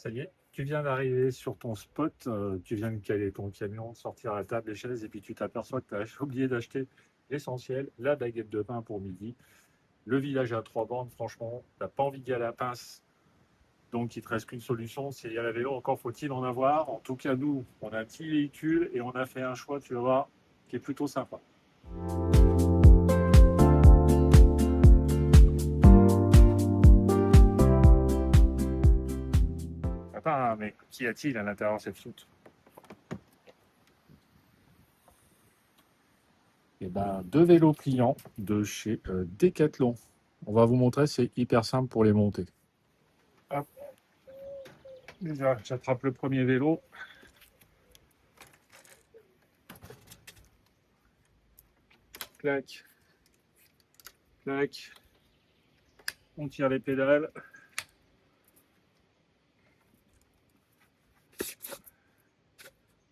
Ça y est, tu viens d'arriver sur ton spot, tu viens de caler ton camion, sortir la table, les chaises, et puis tu t'aperçois que tu as oublié d'acheter l'essentiel, la baguette de pain pour midi. Le village à 3 bornes, franchement, t'as pas envie d'y aller à la pince. Donc il te reste qu'une solution, c'est y aller à vélo. Encore faut-il en avoir. En tout cas, nous, on a un petit véhicule et on a fait un choix, tu vas voir, qui est plutôt sympa. Attends, mais qu'y a-t-il à l'intérieur de cette soute? Eh ben, deux vélos pliants de chez Decathlon. On va vous montrer, c'est hyper simple pour les monter. Hop, déjà, j'attrape le premier vélo. Clac, clac. On tire les pédales.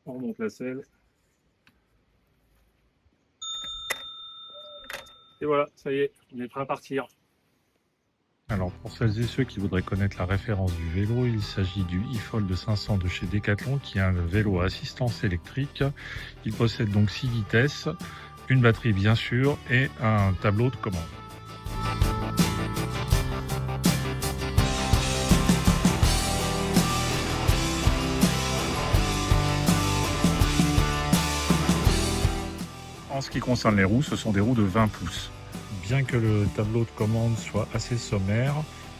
On remonte la selle. Et voilà, ça y est, on est prêt à partir. Alors pour celles et ceux qui voudraient connaître la référence du vélo, il s'agit du e-Fold 500 de chez Decathlon qui est un vélo à assistance électrique. Il possède donc 6 vitesses, une batterie bien sûr et un tableau de commande. En ce qui concerne les roues, ce sont des roues de 20 pouces. Bien que le tableau de commande soit assez sommaire,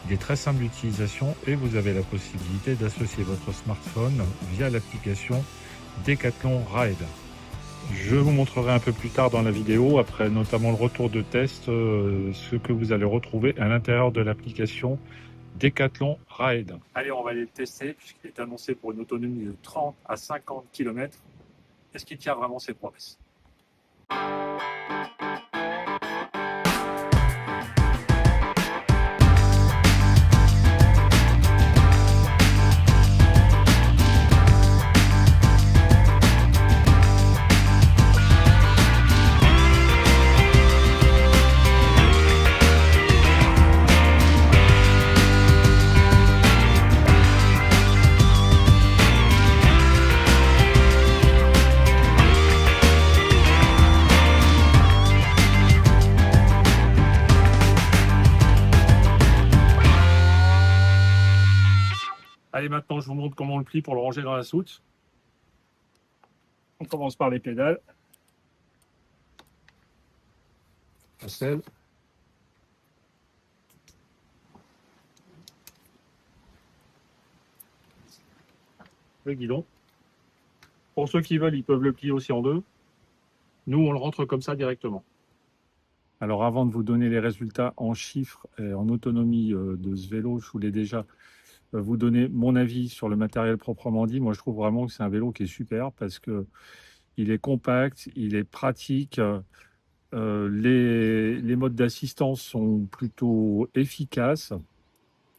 il est très simple d'utilisation et vous avez la possibilité d'associer votre smartphone via l'application Decathlon Ride. Je vous montrerai un peu plus tard dans la vidéo, après notamment le retour de test, ce que vous allez retrouver à l'intérieur de l'application Decathlon Ride. Allez, on va aller le tester puisqu'il est annoncé pour une autonomie de 30 à 50 km. Est-ce qu'il tient vraiment ses promesses? Allez, maintenant, je vous montre comment on le plie pour le ranger dans la soute. On commence par les pédales. La selle. Le guidon. Pour ceux qui veulent, ils peuvent le plier aussi en deux. Nous, on le rentre comme ça directement. Alors, avant de vous donner les résultats en chiffres et en autonomie de ce vélo, je voulais déjà vous donner mon avis sur le matériel proprement dit. Moi, je trouve vraiment que c'est un vélo qui est super parce que il est compact, il est pratique. Les modes d'assistance sont plutôt efficaces.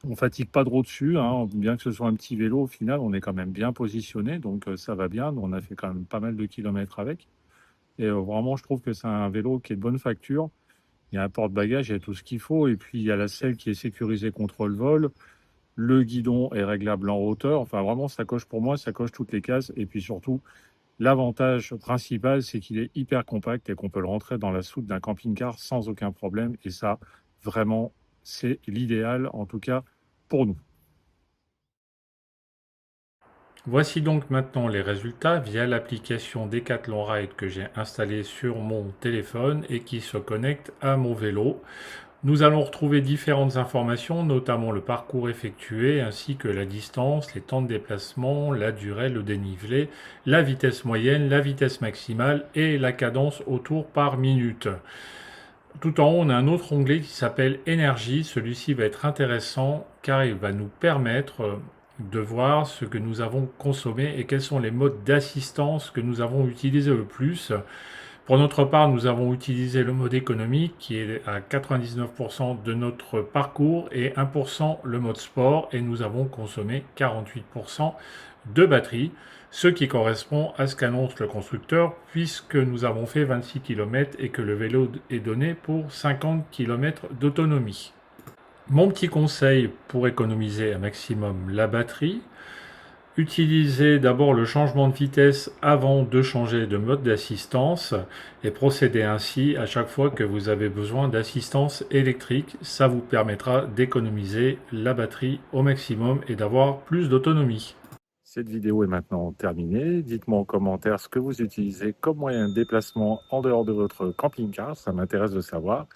On fatigue pas trop dessus, hein. Bien que ce soit un petit vélo, au final, on est quand même bien positionné, donc ça va bien. On a fait quand même pas mal de kilomètres avec. Et vraiment, je trouve que c'est un vélo qui est de bonne facture. Il y a un porte-bagages, il y a tout ce qu'il faut. Et puis, il y a la selle qui est sécurisée contre le vol. Le guidon est réglable en hauteur. Enfin, vraiment, ça coche pour moi, ça coche toutes les cases. Et puis surtout, l'avantage principal, c'est qu'il est hyper compact et qu'on peut le rentrer dans la soute d'un camping-car sans aucun problème. Et ça, vraiment, c'est l'idéal, en tout cas pour nous. Voici donc maintenant les résultats via l'application Decathlon Ride que j'ai installée sur mon téléphone et qui se connecte à mon vélo. Nous allons retrouver différentes informations, notamment le parcours effectué, ainsi que la distance, les temps de déplacement, la durée, le dénivelé, la vitesse moyenne, la vitesse maximale et la cadence au tour par minute. Tout en haut, on a un autre onglet qui s'appelle Énergie. Celui-ci va être intéressant car il va nous permettre de voir ce que nous avons consommé et quels sont les modes d'assistance que nous avons utilisés le plus. Pour notre part, nous avons utilisé le mode économique qui est à 99% de notre parcours et 1% le mode sport et nous avons consommé 48% de batterie, ce qui correspond à ce qu'annonce le constructeur puisque nous avons fait 26 km et que le vélo est donné pour 50 km d'autonomie. Mon petit conseil pour économiser un maximum la batterie, utilisez d'abord le changement de vitesse avant de changer de mode d'assistance et procédez ainsi à chaque fois que vous avez besoin d'assistance électrique. Ça vous permettra d'économiser la batterie au maximum et d'avoir plus d'autonomie. Cette vidéo est maintenant terminée. Dites-moi en commentaire ce que vous utilisez comme moyen de déplacement en dehors de votre camping-car. Ça m'intéresse de savoir.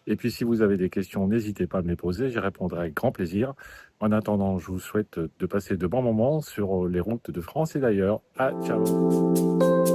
Et puis, si vous avez des questions, n'hésitez pas à me les poser. J'y répondrai avec grand plaisir. En attendant, je vous souhaite de passer de bons moments sur les routes de France et d'ailleurs. Ah, ciao!